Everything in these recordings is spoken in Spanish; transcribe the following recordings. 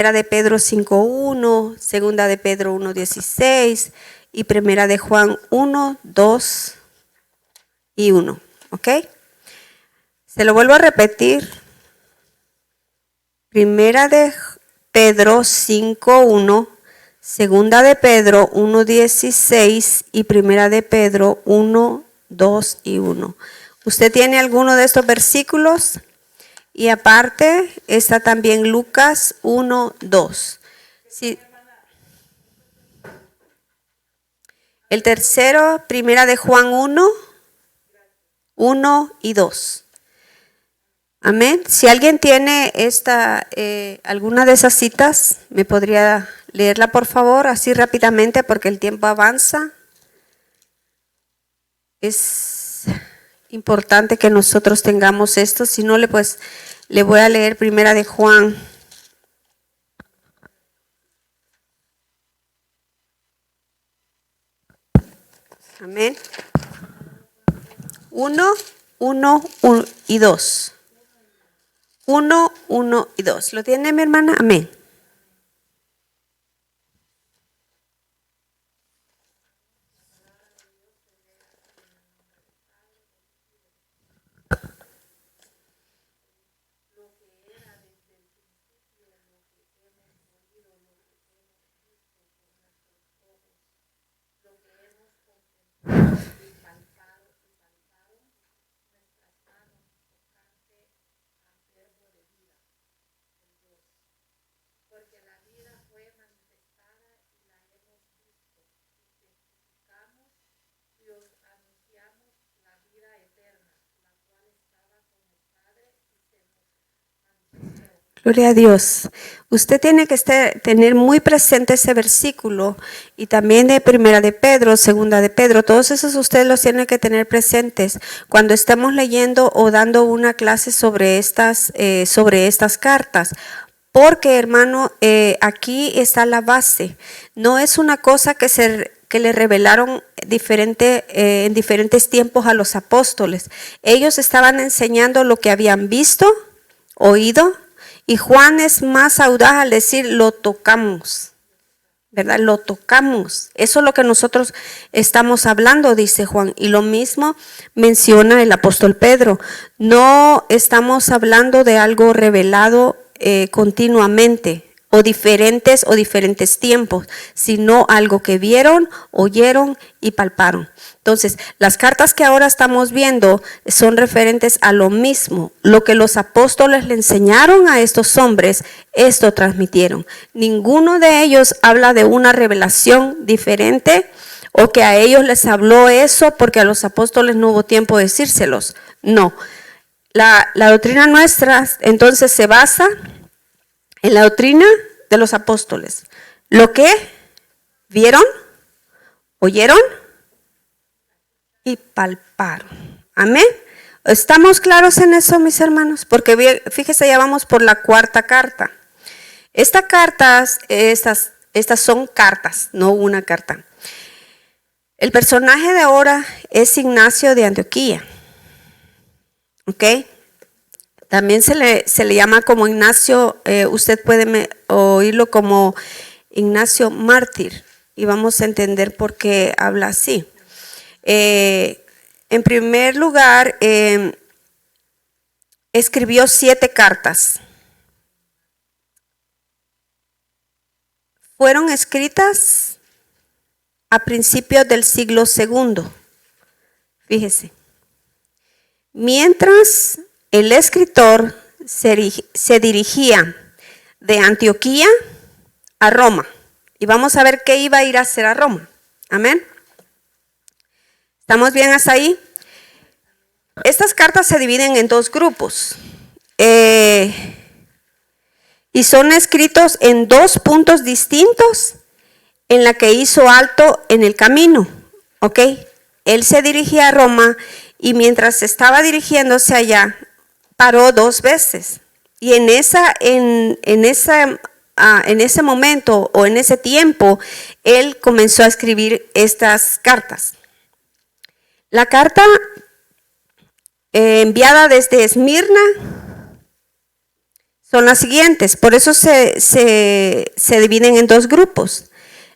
Primera de Pedro 5:1, Segunda de Pedro 1:16 y Primera de Juan 1, 2 y 1. ¿Ok? Se lo vuelvo a repetir. Primera de Pedro 5:1, Segunda de Pedro 1:16 y Primera de Pedro 1, 2 y 1. ¿Usted tiene alguno de estos versículos? Y aparte está también Lucas 1, 2. Sí. El tercero, Primera de Juan 1, 1 y 2. Amén. Si alguien tiene alguna de esas citas, ¿me podría leerla por favor así rápidamente porque el tiempo avanza? Es importante que nosotros tengamos esto, si no le voy a leer Primera de Juan. Amén. 1, 1 y 2. 1, 1 y 2. ¿Lo tiene mi hermana? Amén. Gloria a Dios. Usted tiene que tener muy presente ese versículo y también de Primera de Pedro, Segunda de Pedro. Todos esos ustedes los tienen que tener presentes cuando estemos leyendo o dando una clase sobre estas cartas. Porque, hermano, aquí está la base. No es una cosa que le revelaron en diferentes tiempos a los apóstoles. Ellos estaban enseñando lo que habían visto, oído. Y Juan es más audaz al decir, lo tocamos, ¿verdad? Lo tocamos. Eso es lo que nosotros estamos hablando, dice Juan. Y lo mismo menciona el apóstol Pedro. No estamos hablando de algo revelado continuamente o diferentes tiempos, sino algo que vieron, oyeron y palparon. Entonces, las cartas que ahora estamos viendo son referentes a lo mismo. Lo que los apóstoles le enseñaron a estos hombres, esto transmitieron. Ninguno de ellos habla de una revelación diferente o que a ellos les habló eso porque a los apóstoles no hubo tiempo de decírselos. No. La doctrina nuestra entonces se basa en la doctrina de los apóstoles. Lo que vieron, oyeron y palparon. Amén. ¿Estamos claros en eso, mis hermanos? Porque fíjese, ya vamos por la cuarta carta. Estas son cartas, no una carta. El personaje de ahora es Ignacio de Antioquía. ¿Ok? También se le llama como Ignacio, usted puede oírlo como Ignacio mártir. Y vamos a entender por qué habla así. En primer lugar, escribió 7 cartas. Fueron escritas a principios del siglo II. Fíjese. Mientras el escritor se dirigía de Antioquía a Roma. Y vamos a ver qué iba a ir a hacer a Roma. Amén. ¿Estamos bien hasta ahí? Estas cartas se dividen en 2 grupos. Y son escritos en 2 puntos distintos en la que hizo alto en el camino. ¿Ok? Él se dirigía a Roma y mientras estaba dirigiéndose allá, paró 2 veces. Y en ese momento o en ese tiempo, él comenzó a escribir estas cartas. La carta enviada desde Esmirna son las siguientes. Por eso se dividen en dos grupos.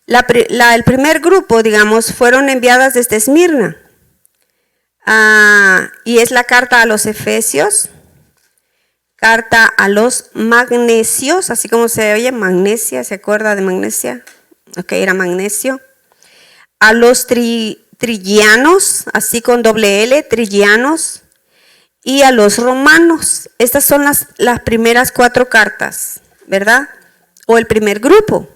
El primer grupo, digamos, fueron enviadas desde Esmirna. Y es la carta a los Efesios, carta a los Magnesios, así como se oye, Magnesia, ¿se acuerda de Magnesia? Ok, era magnesio. A los Trigianos, así con doble L, Trigianos. Y a los romanos. Estas son las primeras 4 cartas, ¿verdad? O el primer grupo.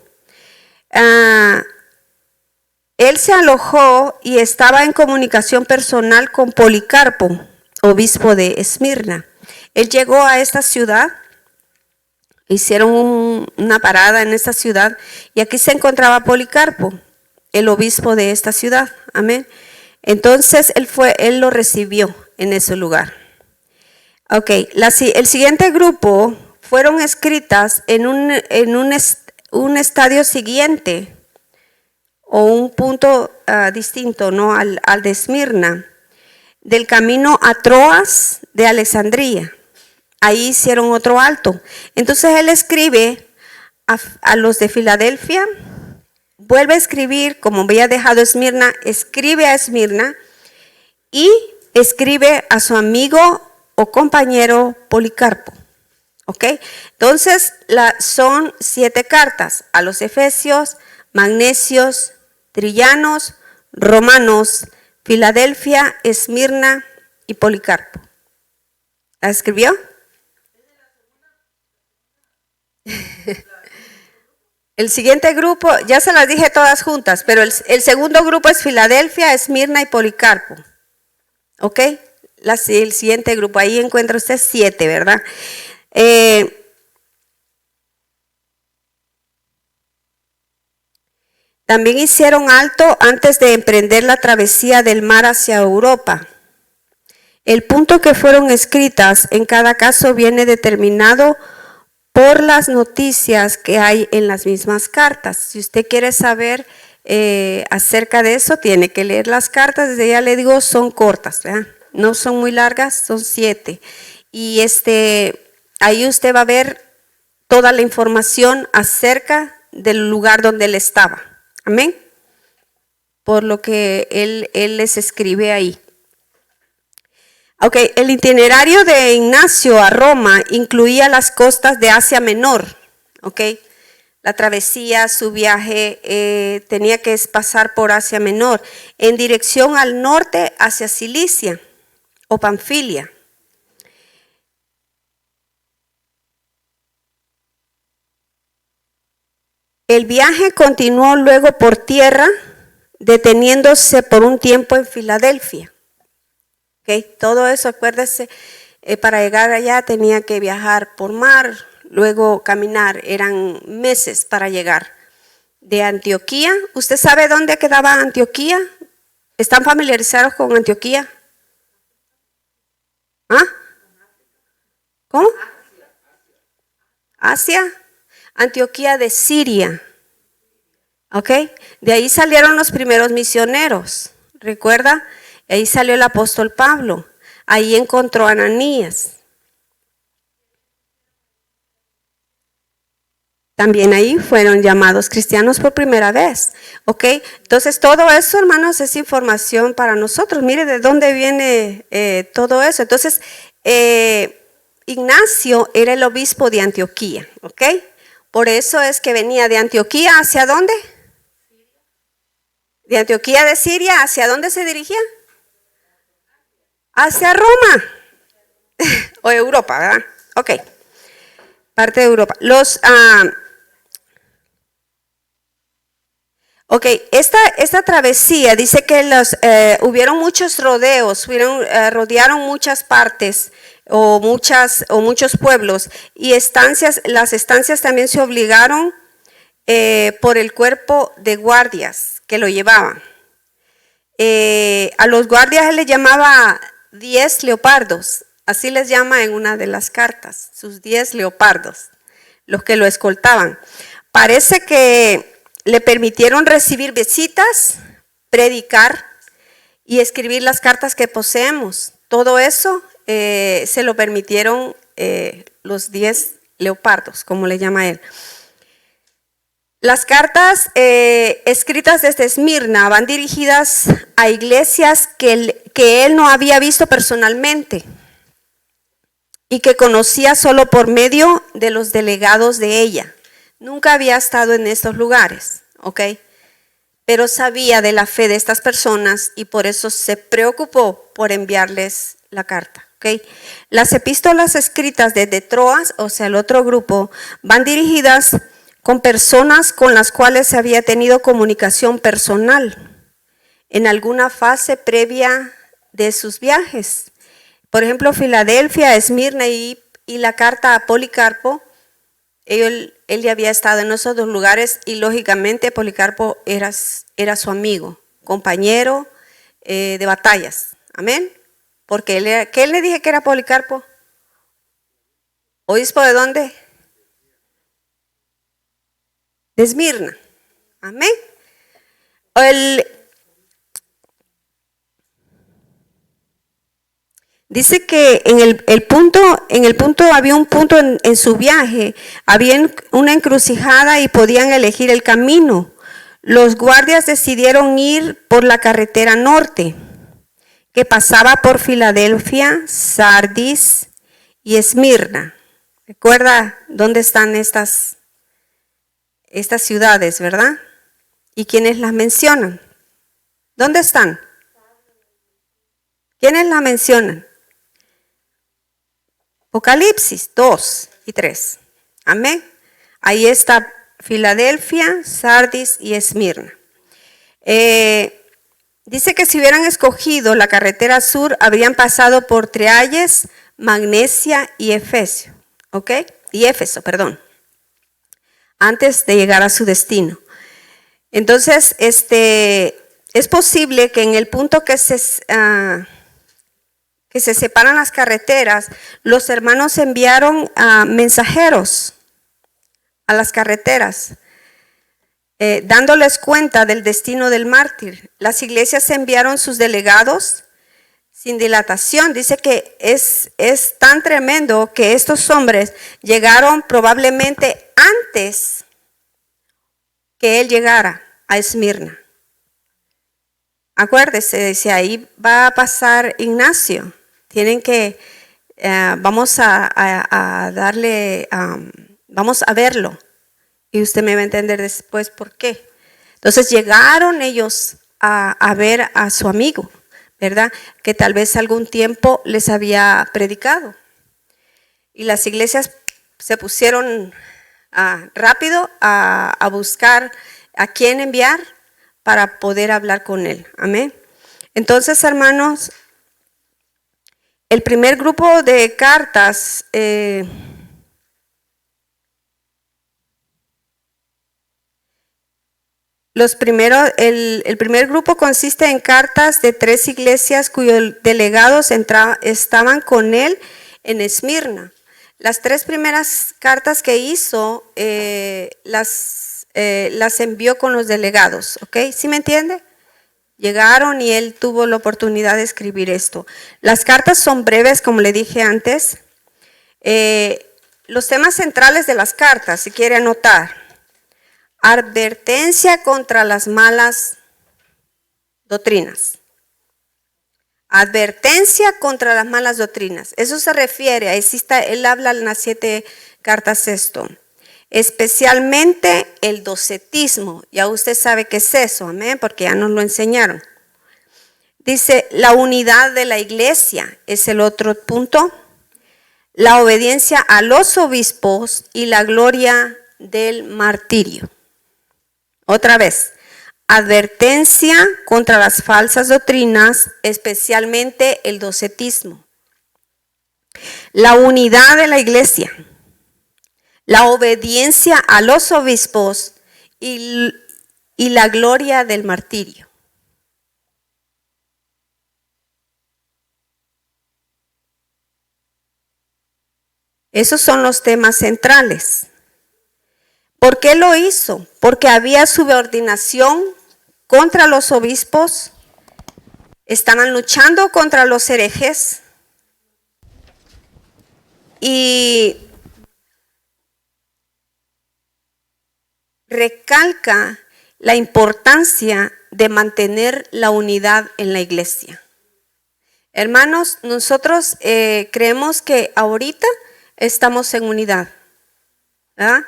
Él se alojó y estaba en comunicación personal con Policarpo, obispo de Esmirna. Él llegó a esta ciudad, hicieron una parada en esta ciudad y aquí se encontraba Policarpo, el obispo de esta ciudad. Amén. Entonces él lo recibió en ese lugar. Ok, el siguiente grupo fueron escritas en un estadio siguiente o un punto distinto, ¿no? al de Esmirna, del camino a Troas de Alejandría. Ahí hicieron otro alto. Entonces él escribe a los de Filadelfia, vuelve a escribir, como había dejado Esmirna, escribe a Esmirna y escribe a su amigo o compañero Policarpo. ¿Ok? Entonces son 7 cartas a los Efesios, Magnesios, Trillanos, Romanos, Filadelfia, Esmirna y Policarpo. ¿La escribió? El siguiente grupo, ya se las dije todas juntas, pero el segundo grupo es Filadelfia, Esmirna y Policarpo. ¿Ok? El siguiente grupo, ahí encuentra usted 7, ¿verdad? También hicieron alto antes de emprender la travesía del mar hacia Europa. El punto que fueron escritas en cada caso viene determinado por las noticias que hay en las mismas cartas. Si usted quiere saber acerca de eso, tiene que leer las cartas. Desde ya le digo, son cortas, ¿verdad? No son muy largas, son 7. Y ahí usted va a ver toda la información acerca del lugar donde él estaba. Amén. Por lo que él les escribe ahí. Ok, el itinerario de Ignacio a Roma incluía las costas de Asia Menor. Ok, la travesía, su viaje tenía que pasar por Asia Menor en dirección al norte hacia Cilicia o Panfilia. El viaje continuó luego por tierra, deteniéndose por un tiempo en Filadelfia. Okay, todo eso, acuérdese, para llegar allá tenía que viajar por mar, luego caminar, eran meses para llegar. De Antioquía, ¿usted sabe dónde quedaba Antioquía? ¿Están familiarizados con Antioquía? ¿Ah? ¿Cómo? Asia. Antioquía de Siria. ¿Ok? De ahí salieron los primeros misioneros. ¿Recuerda? Ahí salió el apóstol Pablo. Ahí encontró a Ananías. También ahí fueron llamados cristianos por primera vez. ¿Ok? Entonces todo eso, hermanos, es información para nosotros. Mire de dónde viene todo eso. Entonces, Ignacio era el obispo de Antioquía. ¿Ok? Por eso es que venía de Antioquía, ¿hacia dónde? De Antioquía de Siria, ¿hacia dónde se dirigía? Hacia Roma. O Europa, ¿verdad? Ok. Parte de Europa. Ok, esta travesía dice que hubieron muchos rodeos, rodearon muchas partes o muchos pueblos y las estancias también se obligaron por el cuerpo de guardias que lo llevaban. A los guardias él les llamaba 10 leopardos, así les llama en una de las cartas, sus 10 leopardos, los que lo escoltaban. Parece que le permitieron recibir visitas, predicar y escribir las cartas que poseemos. Todo eso se lo permitieron los 10 leopardos, como le llama él. Las cartas escritas desde Esmirna van dirigidas a iglesias que él no había visto personalmente y que conocía solo por medio de los delegados de ella. Nunca había estado en estos lugares, ¿ok? Pero sabía de la fe de estas personas y por eso se preocupó por enviarles la carta, ¿ok? Las epístolas escritas desde Troas, o sea, el otro grupo, van dirigidas con personas con las cuales se había tenido comunicación personal en alguna fase previa de sus viajes. Por ejemplo, Filadelfia, Esmirna y la carta a Policarpo, él ya había estado en esos dos lugares y lógicamente Policarpo era su amigo, compañero de batallas. Amén. Porque ¿qué le dije que era Policarpo? ¿Obispo de dónde? De Esmirna. Amén. Dice que en el punto había un punto en su viaje, había una encrucijada y podían elegir el camino. Los guardias decidieron ir por la carretera norte, que pasaba por Filadelfia, Sardis y Esmirna. ¿Recuerda dónde están estas ciudades, verdad? ¿Y quiénes las mencionan? ¿Dónde están? ¿Quiénes las mencionan? Apocalipsis 2 y 3. Amén. Ahí está Filadelfia, Sardis y Esmirna. Dice que si hubieran escogido la carretera sur, habrían pasado por Trialles, Magnesia y Éfeso, ¿ok? Y Éfeso, perdón, antes de llegar a su destino. Entonces, es posible que en el punto que se separan las carreteras, los hermanos enviaron mensajeros a las carreteras, dándoles cuenta del destino del mártir. Las iglesias enviaron sus delegados sin dilatación. Dice que es tan tremendo que estos hombres llegaron probablemente antes que él llegara a Esmirna. Acuérdese, dice, ahí va a pasar Ignacio. Tienen que, vamos a darle, vamos a verlo. Y usted me va a entender después por qué. Entonces llegaron ellos a ver a su amigo, ¿verdad? Que tal vez algún tiempo les había predicado. Y las iglesias se pusieron rápido a buscar a quién enviar para poder hablar con él. Amén. Entonces, hermanos, el primer grupo de cartas el primer grupo consiste en cartas de 3 iglesias cuyos delegados estaban con él en Esmirna. Las 3 primeras cartas que hizo las envió con los delegados, ¿ok? ¿Sí me entiende? Llegaron y él tuvo la oportunidad de escribir esto. Las cartas son breves, como le dije antes. Los temas centrales de las cartas, si quiere anotar: advertencia contra las malas doctrinas. Advertencia contra las malas doctrinas. Eso se refiere, él habla en las 7 cartas esto. Especialmente el docetismo. Ya usted sabe qué es eso, amén, porque ya nos lo enseñaron. Dice, la unidad de la iglesia es el otro punto. La obediencia a los obispos y la gloria del martirio. Otra vez, advertencia contra las falsas doctrinas, especialmente el docetismo. La unidad de la iglesia, la obediencia a los obispos y la gloria del martirio. Esos son los temas centrales. ¿Por qué lo hizo? Porque había subordinación contra los obispos, estaban luchando contra los herejes y recalca la importancia de mantener la unidad en la iglesia. Hermanos, nosotros creemos que ahorita estamos en unidad, ¿verdad?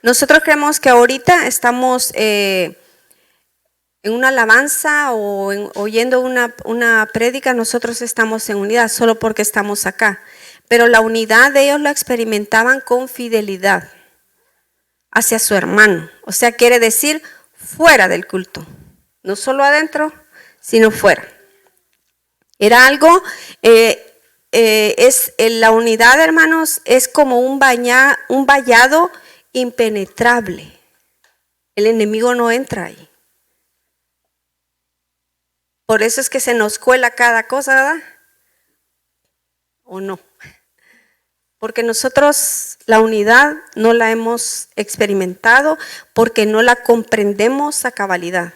Nosotros creemos que ahorita estamos en una alabanza o oyendo una prédica, nosotros estamos en unidad solo porque estamos acá. Pero la unidad ellos la experimentaban con fidelidad hacia su hermano. O sea, quiere decir fuera del culto. No solo adentro, sino fuera. Era algo, la unidad, hermanos, es como un vallado impenetrable. El enemigo no entra ahí. Por eso es que se nos cuela cada cosa, ¿verdad? ¿O no? Porque nosotros la unidad no la hemos experimentado, porque no la comprendemos a cabalidad.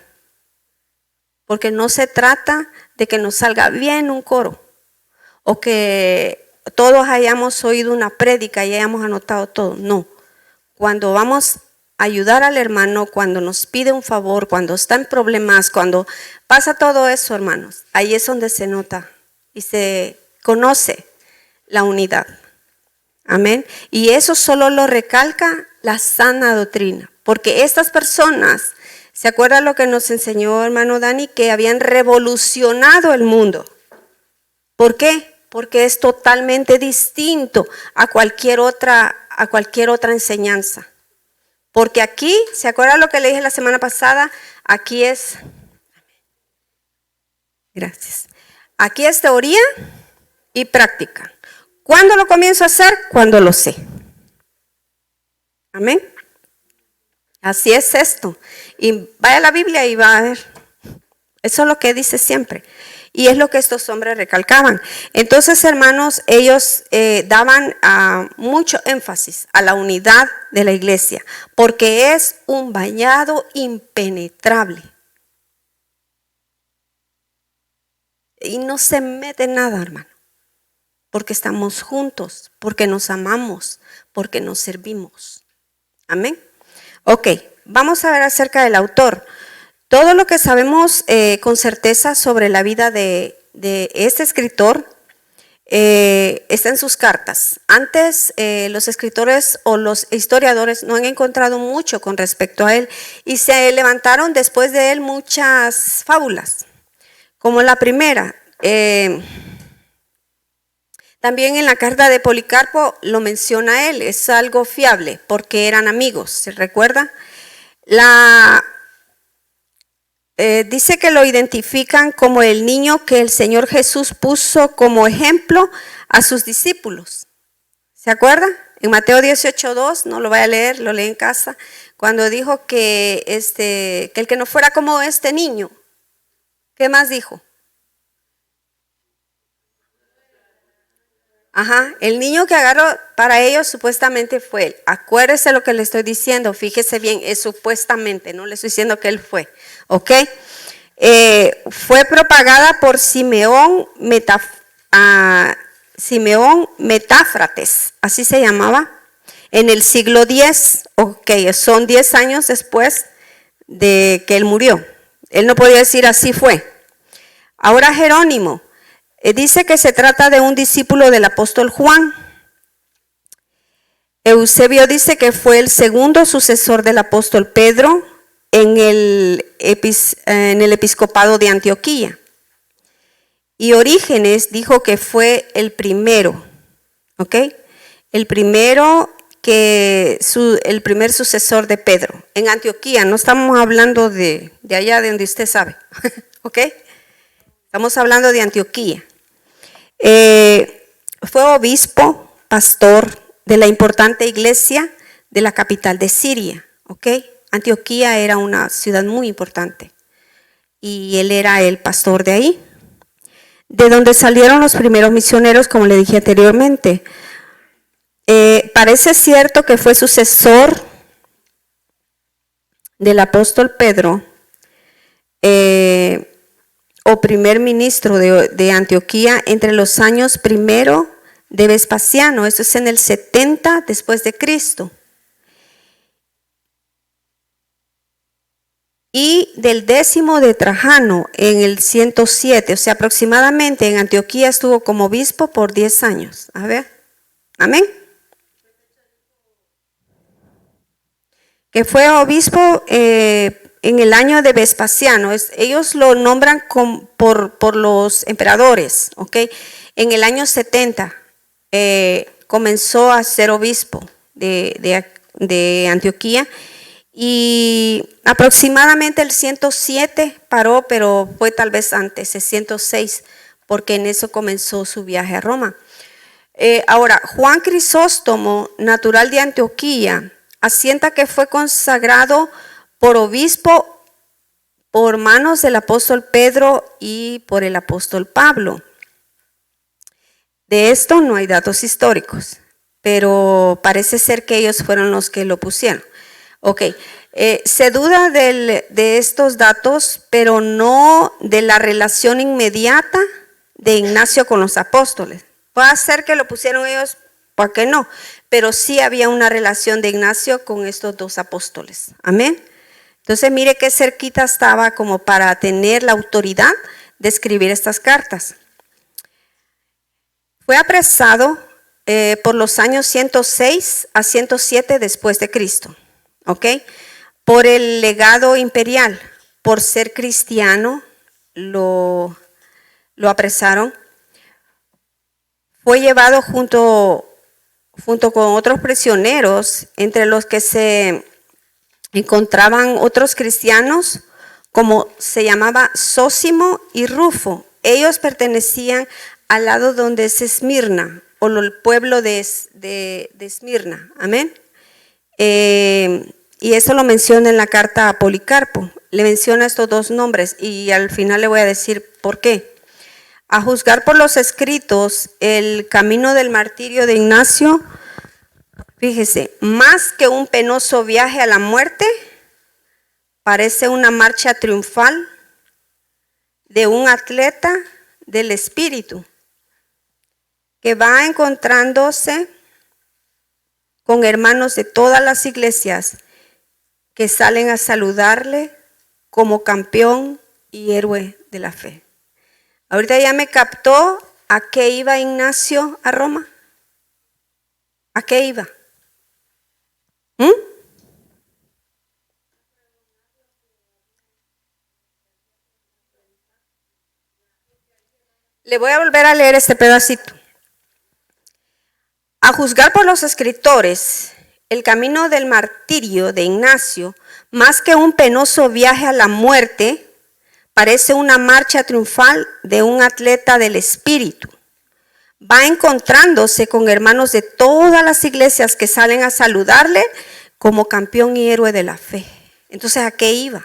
Porque no se trata de que nos salga bien un coro, o que todos hayamos oído una prédica y hayamos anotado todo. No. Cuando vamos a ayudar al hermano, cuando nos pide un favor, cuando está en problemas, cuando pasa todo eso, hermanos, ahí es donde se nota y se conoce la unidad. Amén. Y eso solo lo recalca la sana doctrina, porque estas personas, ¿se acuerdan lo que nos enseñó hermano Dani? Que habían revolucionado el mundo. ¿Por qué? Porque es totalmente distinto a cualquier otra enseñanza. Porque aquí, ¿se acuerdan lo que le dije la semana pasada? Aquí es, gracias. Aquí es teoría y práctica. ¿Cuándo lo comienzo a hacer? Cuando lo sé. Amén. Así es esto. Y vaya a la Biblia y va a ver. Eso es lo que dice siempre. Y es lo que estos hombres recalcaban. Entonces, hermanos, ellos daban mucho énfasis a la unidad de la iglesia, porque es un vallado impenetrable. Y no se mete nada, hermano, porque estamos juntos, porque nos amamos, porque nos servimos. Amén. Ok, vamos a ver acerca del autor. Todo lo que sabemos con certeza sobre la vida de este escritor está en sus cartas. Antes los escritores o los historiadores no han encontrado mucho con respecto a él y se levantaron después de él muchas fábulas, como la primera. También en la carta de Policarpo lo menciona él, es algo fiable porque eran amigos, ¿se recuerda? Dice que lo identifican como el niño que el Señor Jesús puso como ejemplo a sus discípulos. ¿Se acuerda? En Mateo 18:2, no lo vaya a leer, lo lee en casa, cuando dijo que el que no fuera como este niño. ¿Qué más dijo? Ajá, el niño que agarró para ellos supuestamente fue él. Acuérdese lo que le estoy diciendo, fíjese bien, es supuestamente, no le estoy diciendo que él fue, ¿ok? Fue propagada por Simeón Metáfrates, así se llamaba, en el siglo X, ok, son 10 años después de que él murió. Él no podía decir así fue. Ahora Jerónimo. Dice que se trata de un discípulo del apóstol Juan. Eusebio dice que fue el segundo sucesor del apóstol Pedro en el episcopado de Antioquía. Y Orígenes dijo que fue el primero, ¿ok? El primer sucesor de Pedro en Antioquía. No estamos hablando de allá de donde usted sabe, ¿ok? Estamos hablando de Antioquía. Fue obispo, pastor de la importante iglesia de la capital de Siria, ¿ok? Antioquía era una ciudad muy importante y él era el pastor de ahí, de donde salieron los primeros misioneros, como le dije anteriormente. Parece cierto que fue sucesor del apóstol Pedro, o primer ministro de Antioquía entre los años primero de Vespasiano, esto es en el 70 después de Cristo. y del 10º de Trajano en el 107, o sea, aproximadamente en Antioquía estuvo como obispo por 10 años. A ver, amén. Que fue obispo en el año de Vespasiano. Ellos lo nombran por los emperadores, ¿ok? En el año 70 comenzó a ser obispo de Antioquía y aproximadamente el 107 paró, pero fue tal vez antes, el 106, porque en eso comenzó su viaje a Roma. Ahora, Juan Crisóstomo, natural de Antioquía, asienta que fue consagrado por obispo por manos del apóstol Pedro y por el apóstol Pablo. De esto no hay datos históricos, pero parece ser que ellos fueron los que lo pusieron. Ok, se duda de estos datos, pero no de la relación inmediata de Ignacio con los apóstoles. Puede ser que lo pusieron ellos, ¿por qué no? Pero sí había una relación de Ignacio con estos dos apóstoles. Amén. Entonces mire qué cerquita estaba como para tener la autoridad de escribir estas cartas. Fue apresado por los años 106 a 107 después de Cristo. ¿Ok? Por el legado imperial, por ser cristiano, lo apresaron. Fue llevado junto con otros prisioneros, entre los que se encontraban otros cristianos, como se llamaba Sósimo y Rufo. Ellos pertenecían al lado donde es Esmirna, o el pueblo de Esmirna. Amén. Y eso lo menciona en la carta a Policarpo. Le menciona estos dos nombres y al final le voy a decir por qué. A juzgar por los escritos, el camino del martirio de Ignacio, fíjese, más que un penoso viaje a la muerte, parece una marcha triunfal de un atleta del espíritu que va encontrándose con hermanos de todas las iglesias que salen a saludarle como campeón y héroe de la fe. Ahorita ya me captó a qué iba Ignacio a Roma. ¿A qué iba? Le voy a volver a leer este pedacito. A juzgar por los escritores, el camino del martirio de Ignacio, más que un penoso viaje a la muerte, parece una marcha triunfal de un atleta del espíritu. Va encontrándose con hermanos de todas las iglesias que salen a saludarle como campeón y héroe de la fe. Entonces, ¿a qué iba?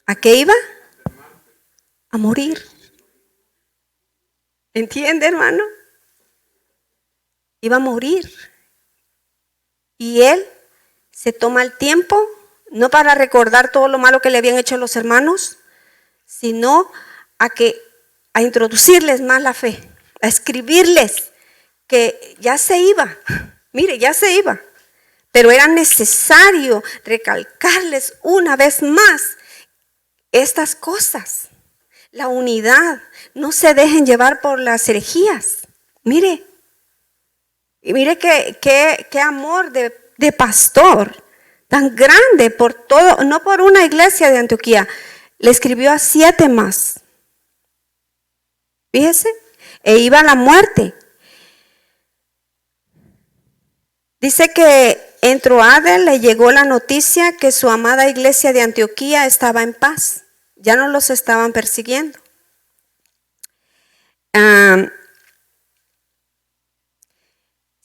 ¿A qué iba? A morir. ¿Entiende, hermano? Iba a morir. Y él se toma el tiempo, no para recordar todo lo malo que le habían hecho los hermanos, sino a introducirles más la fe, a escribirles que ya se iba, mire, ya se iba, pero era necesario recalcarles una vez más estas cosas, la unidad, no se dejen llevar por las herejías, mire, y mire qué amor de pastor tan grande por todo, no por una iglesia de Antioquía, le escribió a 7 más. Fíjese, e iba a la muerte. Dice que en Troade le llegó la noticia que su amada iglesia de Antioquía estaba en paz, ya no los estaban persiguiendo.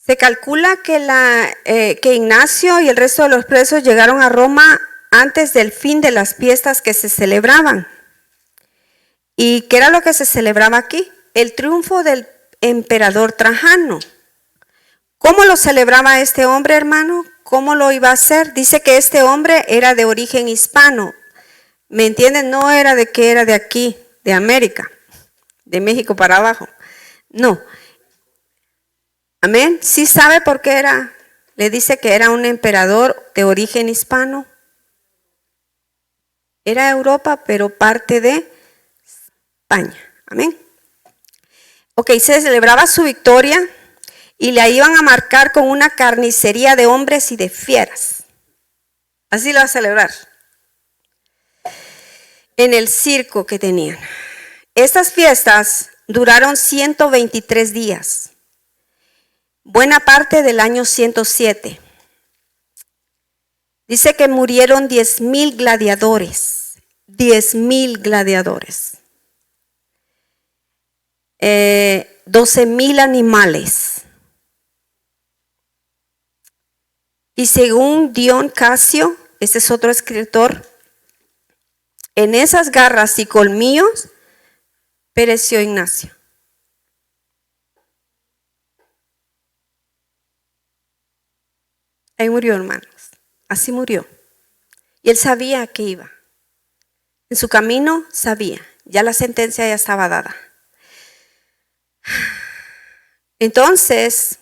Se calcula que Ignacio y el resto de los presos llegaron a Roma antes del fin de las fiestas que se celebraban. ¿Y qué era lo que se celebraba aquí? El triunfo del emperador Trajano. ¿Cómo lo celebraba este hombre, hermano? ¿Cómo lo iba a hacer? Dice que este hombre era de origen hispano. ¿Me entienden? No era de que era de aquí, de América, de México para abajo. No. Amén. ¿Sí sabe por qué era? Le dice que era un emperador de origen hispano. Era Europa, pero parte de España. Amén. Ok, se celebraba su victoria y la iban a marcar con una carnicería de hombres y de fieras. Así la va a celebrar. En el circo que tenían. Estas fiestas duraron 123 días. Buena parte del año 107. Dice que murieron 10,000 gladiadores. 10,000 gladiadores. 12,000 animales. Y según Dion Casio, este es otro escritor, en esas garras y colmillos pereció Ignacio. Ahí murió, hermanos. Así murió. Y él sabía que iba. En su camino sabía. Ya la sentencia ya estaba dada. Entonces,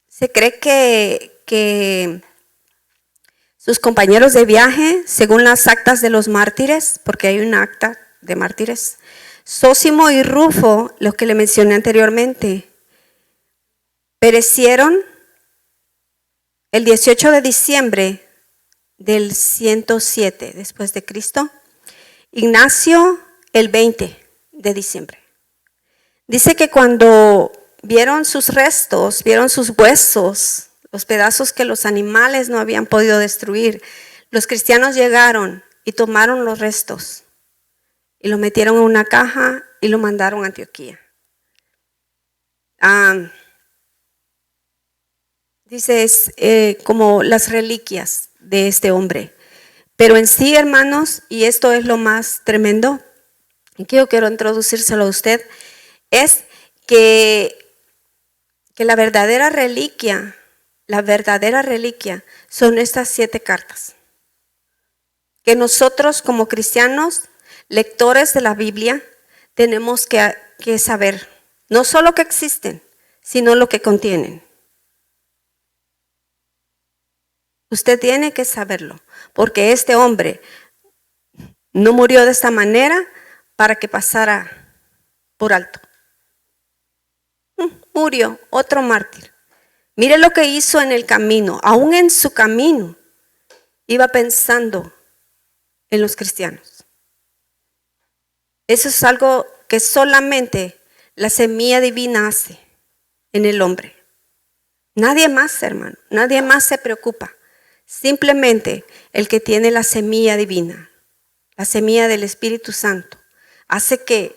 se cree que sus compañeros de viaje, según las actas de los mártires, porque hay una acta de mártires, Sósimo y Rufo, los que le mencioné anteriormente, perecieron el 18 de diciembre del 107 después de Cristo. Ignacio el 20 de diciembre. Dice que cuando vieron sus restos, vieron sus huesos, los pedazos que los animales no habían podido destruir, los cristianos llegaron y tomaron los restos y lo metieron en una caja y lo mandaron a Antioquía. Dice, es como las reliquias de este hombre. Pero en sí, hermanos, y esto es lo más tremendo, y que yo quiero introducírselo a usted, es que la verdadera reliquia son estas 7 cartas. Que nosotros como cristianos, lectores de la Biblia, tenemos que saber, no solo que existen, sino lo que contienen. Usted tiene que saberlo, porque este hombre no murió de esta manera para que pasara por alto. Murió otro mártir. Mire lo que hizo en el camino, aún en su camino, iba pensando en los cristianos. Eso es algo que solamente la semilla divina hace en el hombre. Nadie más, hermano, nadie más se preocupa. Simplemente el que tiene la semilla divina, la semilla del Espíritu Santo, hace que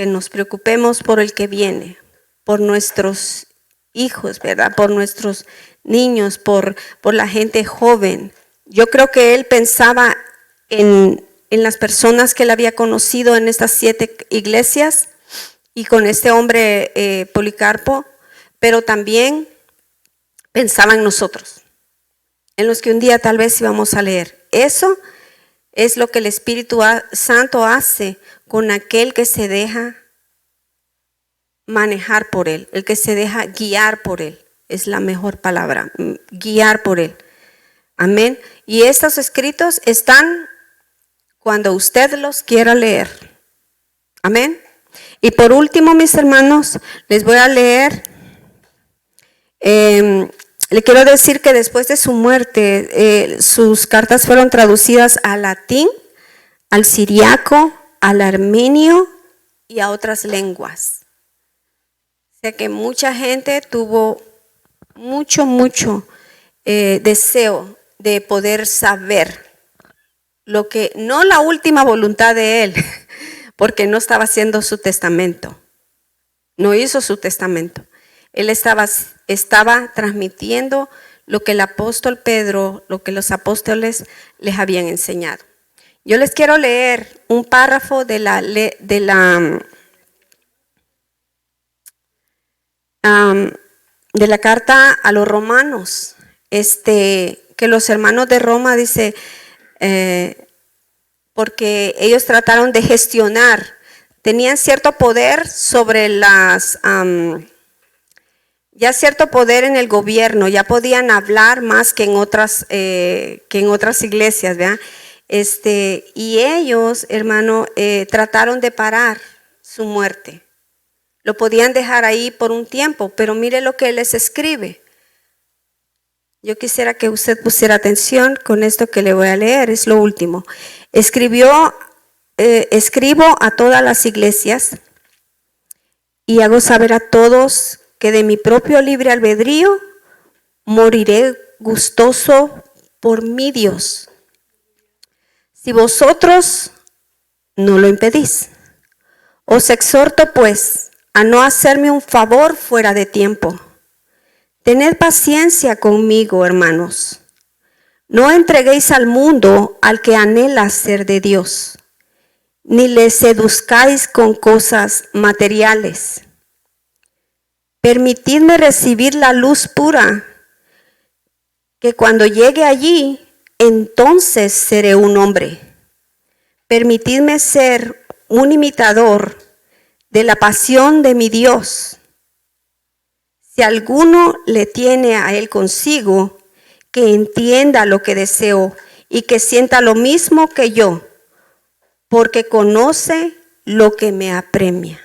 nos preocupemos por el que viene, por nuestros hijos, ¿verdad? Por nuestros niños, por la gente joven. Yo creo que él pensaba en las personas que él había conocido en estas 7 iglesias y con este hombre Policarpo, pero también pensaba en nosotros, en los que un día tal vez íbamos a leer. Eso es lo que el Espíritu Santo hace con aquel que se deja manejar por él, el que se deja guiar por él. Es la mejor palabra, guiar por él. Amén. Y estos escritos están cuando usted los quiera leer. Amén. Y por último, mis hermanos, les voy a leer. Le quiero decir que después de su muerte, sus cartas fueron traducidas al latín, al siriaco, al armenio y a otras lenguas. O sea que mucha gente tuvo mucho deseo de poder saber lo que, no la última voluntad de él, porque no estaba haciendo su testamento, no hizo su testamento. Él estaba transmitiendo lo que el apóstol Pedro, lo que los apóstoles les habían enseñado. Yo les quiero leer un párrafo de la carta a los romanos, que los hermanos de Roma dice, porque ellos trataron de gestionar, tenían cierto poder sobre ya cierto poder en el gobierno, ya podían hablar más que en otras iglesias, ¿verdad? Y ellos, hermano, trataron de parar su muerte. Lo podían dejar ahí por un tiempo, pero mire lo que él les escribe. Yo quisiera que usted pusiera atención con esto que le voy a leer, es lo último. Escribo a todas las iglesias y hago saber a todos que de mi propio libre albedrío moriré gustoso por mi Dios, si vosotros no lo impedís. Os exhorto pues a no hacerme un favor fuera de tiempo. Tened paciencia conmigo, hermanos. No entreguéis al mundo al que anhela ser de Dios, ni le seduzcáis con cosas materiales. Permitidme recibir la luz pura, que cuando llegue allí, entonces seré un hombre. Permitidme ser un imitador de la pasión de mi Dios. Si alguno le tiene a él consigo, que entienda lo que deseo y que sienta lo mismo que yo, porque conoce lo que me apremia.